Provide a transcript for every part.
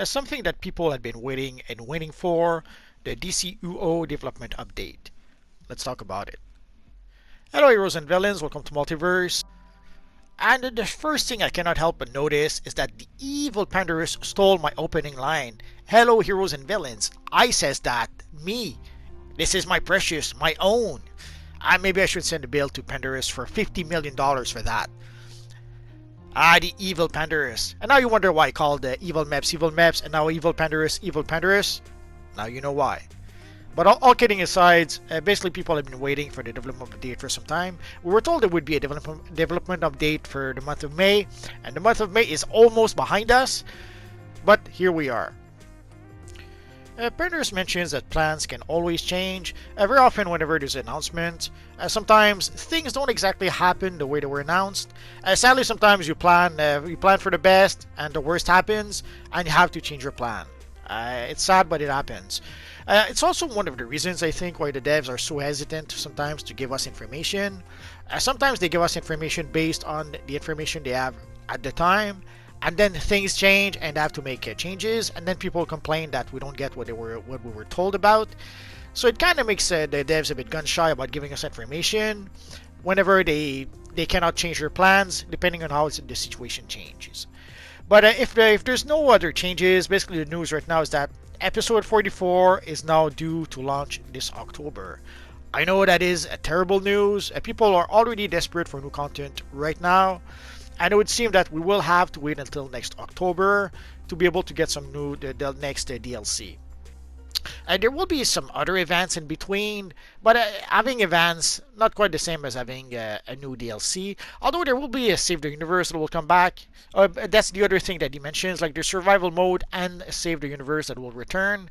something that people had been waiting and waiting for, the DCUO development update. Let's talk about it. Hello heroes and villains, welcome to Multiverse. And the first thing I cannot help but notice is that the evil Pandarus stole my opening line. Hello heroes and villains, I says that, me. This is my precious, my own. Maybe I should send a bill to Pandarus for $50 million for that. The evil Pandarus. And now you wonder why I called the evil Meps, and now evil Pandarus. Now you know why. But all kidding aside, basically people have been waiting for the development update for some time. We were told there would be a development update for the month of May, and the month of May is almost behind us, but here we are. Pandarus mentions that plans can always change. Very often whenever there's an announcement, sometimes things don't exactly happen the way they were announced. Sadly, sometimes you plan for the best and the worst happens and you have to change your plan. It's sad, but it happens. It's also one of the reasons I think why the devs are so hesitant sometimes to give us information. Sometimes they give us information based on the information they have at the time, and then things change and they have to make changes, and then people complain that we don't get what we were told about. So it kind of makes the devs a bit gun shy about giving us information whenever they cannot change their plans depending on how the situation changes. But if there's no other changes, basically the news right now is that episode 44 is now due to launch this October. I know that is a terrible news. People are already desperate for new content right now, and it would seem that we will have to wait until next October to be able to get some new the next DLC. There will be some other events in between, but having events not quite the same as having a new DLC. Although there will be a Save the Universe that will come back. That's the other thing that he mentions, like the survival mode and Save the Universe that will return.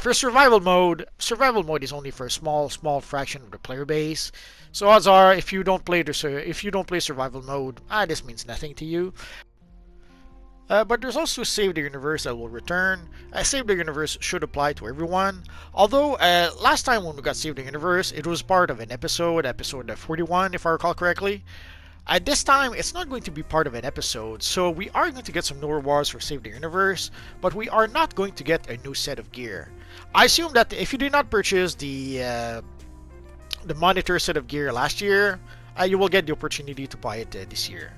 For survival mode is only for a small fraction of the player base. So odds are, if you don't play survival mode, this means nothing to you. But there's also Save the Universe that will return. Save the Universe should apply to everyone. Although, last time when we got Save the Universe, it was part of an episode 41 if I recall correctly. This time, it's not going to be part of an episode, so we are going to get some new rewards for Save the Universe, but we are not going to get a new set of gear. I assume that if you did not purchase the monitor set of gear last year, you will get the opportunity to buy it this year.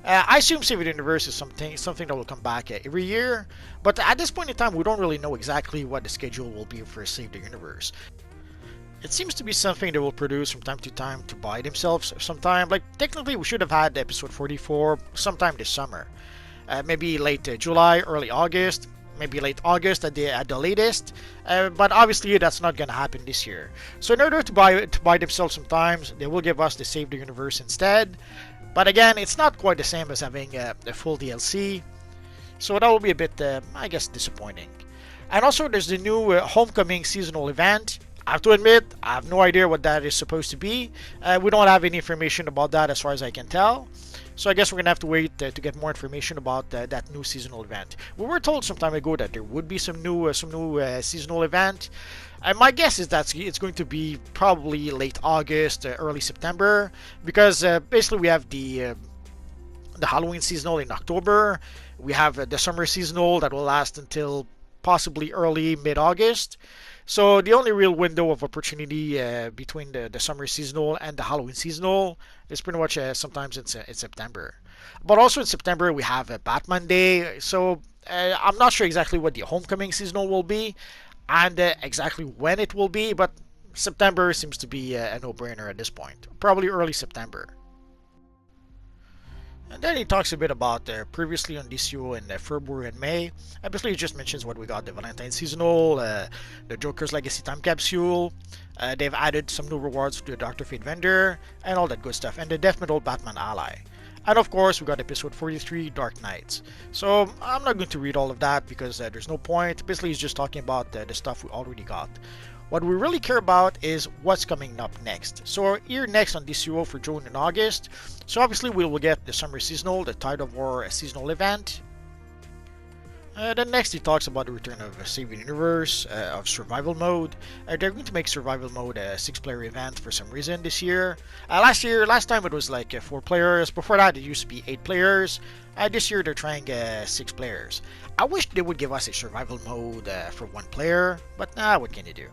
I assume Save the Universe is something that will come back every year, but at this point in time, we don't really know exactly what the schedule will be for Save the Universe. It seems to be something they will produce from time to time to buy themselves sometime. Like, technically, we should have had episode 44 sometime this summer. Maybe late July, early August, maybe late August at the latest. But obviously, that's not going to happen this year. So in order to buy themselves sometimes, they will give us the Save the Universe instead. But again, it's not quite the same as having a full DLC, so that will be a bit, I guess, disappointing. And also, there's the new Homecoming seasonal event. I have to admit, I have no idea what that is supposed to be. We don't have any information about that as far as I can tell. So I guess we're going to have to wait to get more information about that new seasonal event. We were told some time ago that there would be some new seasonal event. My guess is that it's going to be probably late August, early September, because basically we have the Halloween seasonal in October. We have the summer seasonal that will last until possibly early mid-August. So the only real window of opportunity between the summer seasonal and the Halloween seasonal is pretty much sometimes in September. But also in September we have a Batman Day, so I'm not sure exactly what the Homecoming seasonal will be and exactly when it will be, but September seems to be a no-brainer at this point. Probably early September. And then he talks a bit about previously on DCUO in February and May. Basically, he just mentions what we got: the Valentine Seasonal, the Joker's Legacy Time Capsule. They've added some new rewards to the Dr. Fate vendor, and all that good stuff, and the Death Metal Batman Ally. And of course, we got episode 43, Dark Knights. So I'm not going to read all of that because there's no point. Basically, he's just talking about the stuff we already got. What we really care about is what's coming up next. So we're here next on DCUO for June and August. So obviously we will get the Summer Seasonal, the Tide of War seasonal event. Then next he talks about the return of Save the Universe, of Survival Mode. They're going to make Survival Mode a 6-player event for some reason this year. Last time it was like 4 players. Before that it used to be 8 players. This year they're trying 6 players. I wish they would give us a Survival Mode for 1 player, but what can you do?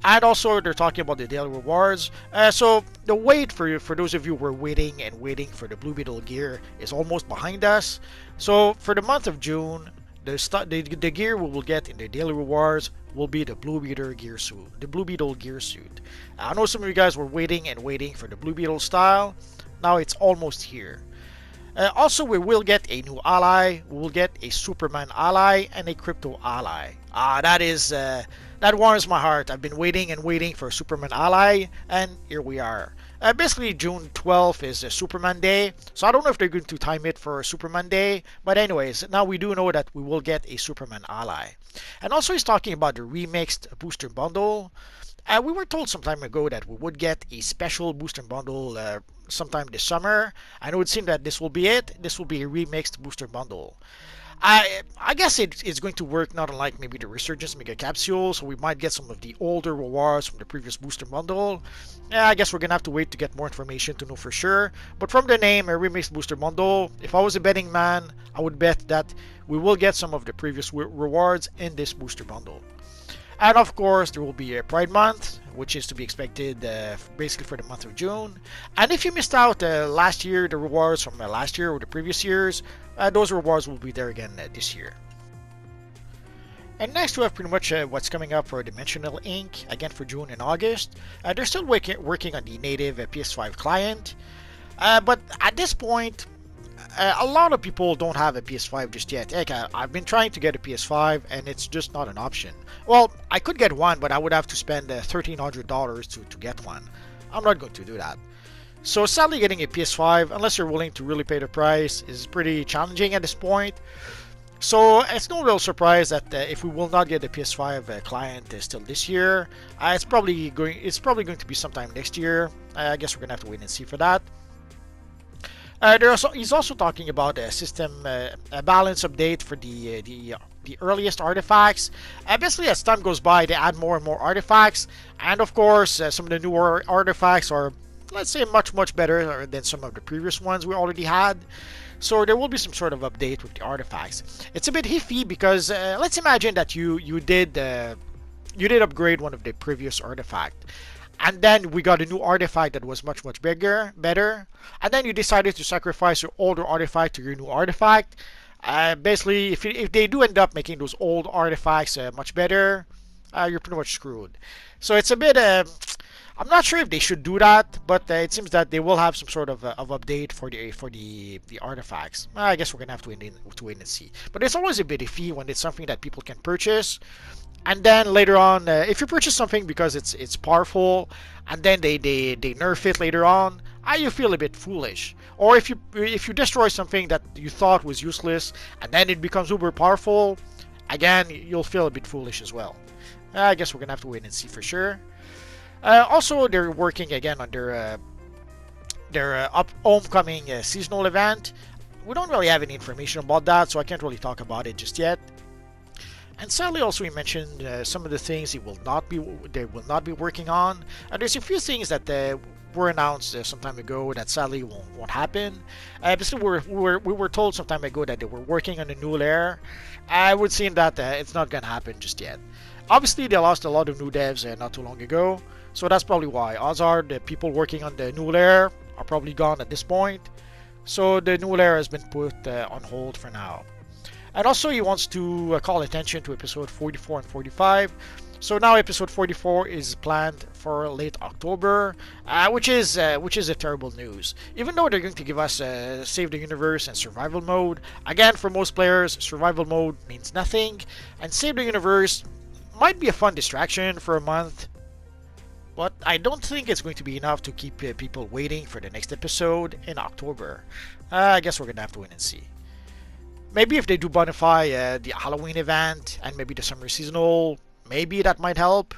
And also, they're talking about the daily rewards. So the wait for those of you who are waiting and waiting for the Blue Beetle gear is almost behind us. So for the month of June, the gear we will get in the daily rewards will be the Blue Beetle gear suit. The Blue Beetle gear suit. I know some of you guys were waiting and waiting for the Blue Beetle style. Now it's almost here. Also, we will get a new ally. We will get a Superman ally and a Crypto ally. That warms my heart. I've been waiting and waiting for a Superman ally, and here we are. Basically, June 12th is a Superman Day, so I don't know if they're going to time it for Superman Day. But anyways, now we do know that we will get a Superman ally. And also, he's talking about the remixed booster bundle. We were told some time ago that we would get a special booster bundle sometime this summer. I know it seems that this will be it. This will be a remixed booster bundle. I guess it's going to work not unlike maybe the Resurgence Mega Capsule, so we might get some of the older rewards from the previous booster bundle. I guess we're gonna have to wait to get more information to know for sure. But from the name, a remixed booster bundle, if I was a betting man, I would bet that we will get some of the previous rewards in this booster bundle. And of course, there will be a Pride Month, which is to be expected basically for the month of June. And if you missed out last year, the rewards from last year or the previous years, those rewards will be there again this year. And next we have pretty much what's coming up for Dimensional Inc. again for June and August. They're still working on the native PS5 client. But at this point, a lot of people don't have a PS5 just yet. Heck, I've been trying to get a PS5 and it's just not an option. Well, I could get one, but I would have to spend $1,300 to get one. I'm not going to do that. So sadly, getting a PS5, unless you're willing to really pay the price, is pretty challenging at this point. So it's no real surprise that if we will not get the PS5 client still this year, it's probably going to be sometime next year. I guess we're gonna have to wait and see for that. He's also talking about a system balance update for the earliest artifacts. Basically, as time goes by, they add more and more artifacts, and of course, some of the newer artifacts are, let's say, much better than some of the previous ones we already had. So there will be some sort of update with the artifacts. It's a bit iffy because let's imagine that you did upgrade one of the previous artifact. And then we got a new artifact that was much better. And then you decided to sacrifice your older artifact to your new artifact. Basically, if they do end up making those old artifacts much better, you're pretty much screwed. So it's a bit. I'm not sure if they should do that, but it seems that they will have some sort of update for the artifacts. I guess we're gonna have to wait and see. But it's always a bit iffy when it's something that people can purchase. And then later on, if you purchase something because it's powerful, and then they nerf it later on, you feel a bit foolish. Or if you destroy something that you thought was useless, and then it becomes uber powerful, again you'll feel a bit foolish as well. I guess we're gonna have to wait and see for sure. Also, they're working again on their homecoming seasonal event. We don't really have any information about that, so I can't really talk about it just yet. And sadly, also, he mentioned some of the things they will not be working on. And there's a few things that were announced some time ago that sadly won't happen. Basically, we were told some time ago that they were working on a new lair. I would seem that it's not gonna happen just yet. Obviously, they lost a lot of new devs not too long ago, so that's probably why. Odds are the people working on the new lair are probably gone at this point. So the new lair has been put on hold for now. And also, he wants to call attention to episode 44 and 45. So now episode 44 is planned for late October, which is a terrible news. Even though they're going to give us Save the Universe and Survival Mode, again, for most players, Survival Mode means nothing, and Save the Universe might be a fun distraction for a month, but I don't think it's going to be enough to keep people waiting for the next episode in October. I guess we're going to have to wait and see. Maybe if they do bonify the Halloween event and maybe the summer seasonal, maybe that might help.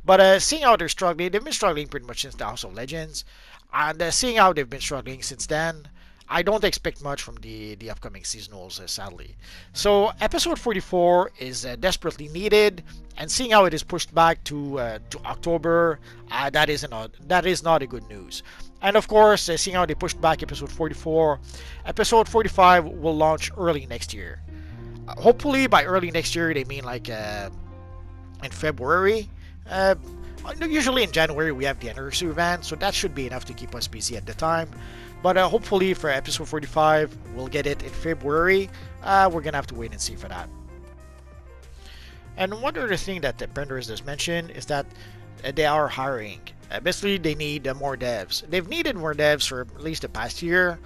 But seeing how they're struggling, they've been struggling pretty much since the House of Legends. And seeing how they've been struggling since then, I don't expect much from the upcoming seasonals, sadly. So episode 44 is desperately needed, and seeing how it is pushed back to October, that is not a good news. And of course, seeing how they pushed back episode 44, episode 45 will launch early next year. Hopefully by early next year they mean like in February. Uh, Usually in January we have the anniversary event, so that should be enough to keep us busy at the time. But hopefully for episode 45, we'll get it in February. We're gonna have to wait and see for that. And one other thing that the Printers just mentioned is that they are hiring. Basically, they need more devs. They've needed more devs for at least the past year.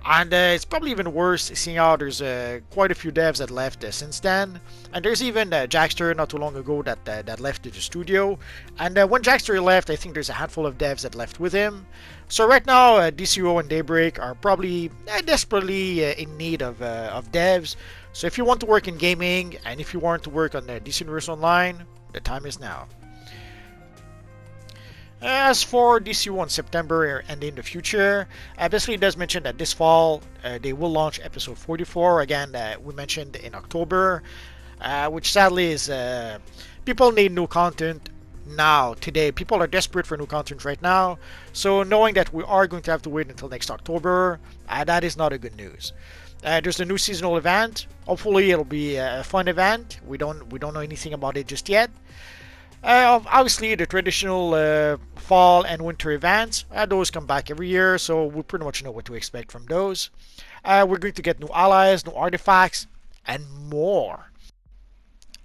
And it's probably even worse seeing how there's quite a few devs that left since then. And there's even Jackster not too long ago that left the studio. And when Jackster left, I think there's a handful of devs that left with him. So right now, DCUO and Daybreak are probably desperately in need of devs. So if you want to work in gaming, and if you want to work on DC Universe Online, the time is now. As for DCUO in September and in the future, basically it does mention that this fall they will launch episode 44. Again, we mentioned in October, which sadly is people need new content now, today. People are desperate for new content right now. So knowing that we are going to have to wait until next October, that is not a good news. There's a new seasonal event. Hopefully it'll be a fun event. We don't know anything about it just yet. Obviously, the traditional fall and winter events, those come back every year, so we pretty much know what to expect from those. We're going to get new allies, new artifacts, and more.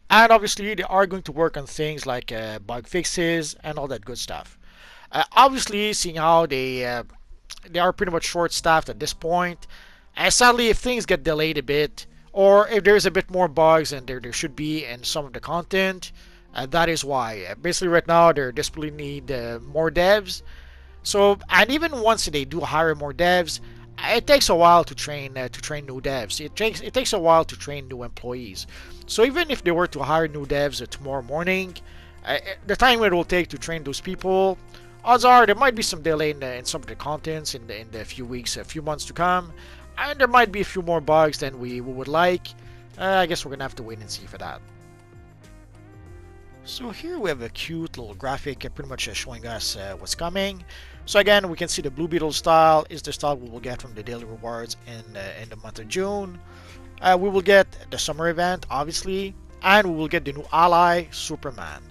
And obviously, they are going to work on things like bug fixes and all that good stuff. Obviously, seeing how they are pretty much short-staffed at this point, sadly, if things get delayed a bit, or if there's a bit more bugs than there should be in some of the content, that is why. Basically, right now they desperately need more devs. So, and even once they do hire more devs, it takes a while to train new devs. It takes a while to train new employees. So even if they were to hire new devs tomorrow morning, the time it will take to train those people, odds are there might be some delay in some of the contents in the few weeks, a few months to come, and there might be a few more bugs than we would like. I guess we're gonna have to wait and see for that. So here we have a cute little graphic pretty much showing us what's coming. So again, we can see the Blue Beetle style is the style we will get from the daily rewards in the month of June. We will get the summer event, obviously, and we will get the new ally, Superman.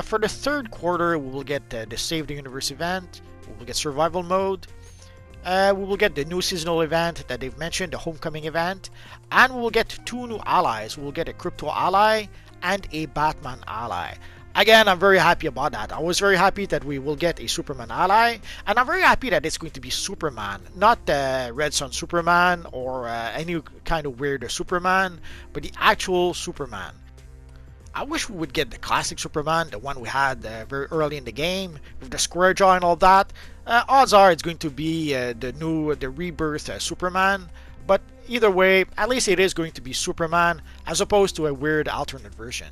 For the third quarter, we will get the Save the Universe event, we will get survival mode, we will get the new seasonal event that they've mentioned, the homecoming event, and we will get 2 new allies. We will get a crypto ally and a Batman ally. Again, I'm very happy about that. I was very happy that we will get a Superman ally, and I'm very happy that it's going to be Superman, not the Red Sun Superman or any kind of weird Superman, but the actual Superman. I wish we would get the classic Superman, the one we had very early in the game, with the square jaw and all that. Odds are it's going to be the rebirth Superman, but either way, at least it is going to be Superman as opposed to a weird alternate version.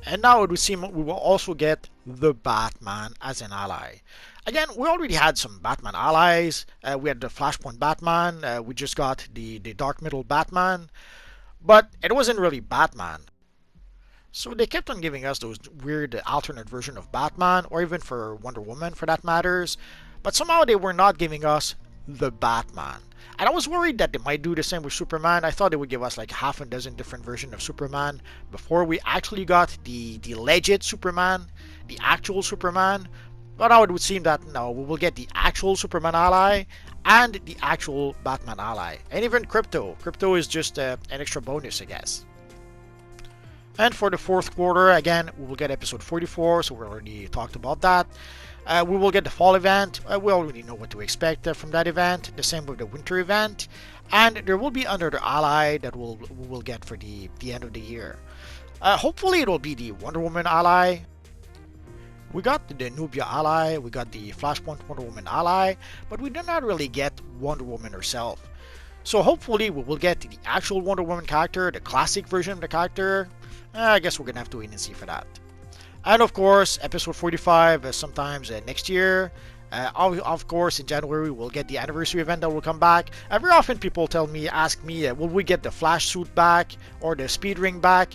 And now it would seem we will also get the Batman as an ally. Again, we already had some Batman allies. We had the Flashpoint Batman. We just got the Dark Middle Batman. But it wasn't really Batman. So they kept on giving us those weird alternate version of Batman, or even for Wonder Woman for that matters. But somehow they were not giving us the Batman. And I was worried that they might do the same with Superman. I thought they would give us like half a dozen different versions of Superman before we actually got the legit Superman, the actual Superman. But now it would seem that no, we will get the actual Superman ally and the actual Batman ally. And even Crypto. Crypto is just an extra bonus, I guess. And for the fourth quarter, again, we will get episode 44, so we already talked about that. We will get the fall event. We already know what to expect from that event. The same with the winter event. And there will be another ally that we will get for the end of the year. Hopefully it will be the Wonder Woman ally. We got the Nubia ally, we got the Flashpoint Wonder Woman ally, but we did not really get Wonder Woman herself. So hopefully we will get the actual Wonder Woman character, the classic version of the character. I guess we're gonna have to wait and see for that. And of course, episode 45 sometimes next year. Of course, in January we'll get the anniversary event that will come back. Very often people ask me, will we get the flash suit back or the speed ring back?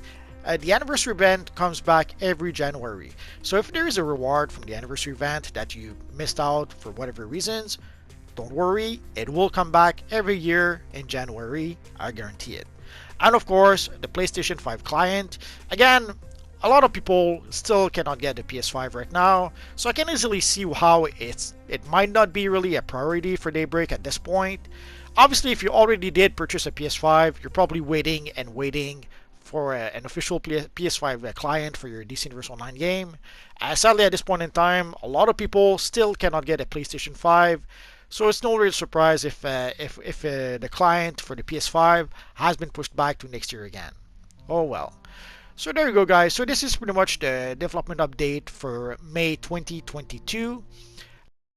The anniversary event comes back every January. So if there is a reward from the anniversary event that you missed out for whatever reasons, don't worry, it will come back every year in January, I guarantee it. And of course, the PlayStation 5 client. Again, a lot of people still cannot get the PS5 right now, so I can easily see how it might not be really a priority for Daybreak at this point. Obviously, if you already did purchase a PS5, you're probably waiting and waiting for an official PS5 client for your DC Universe Online game. Sadly, at this point in time, a lot of people still cannot get a PlayStation 5. So it's no real surprise if the client for the PS5 has been pushed back to next year again. Oh well. So there you go, guys. So this is pretty much the development update for May 2022.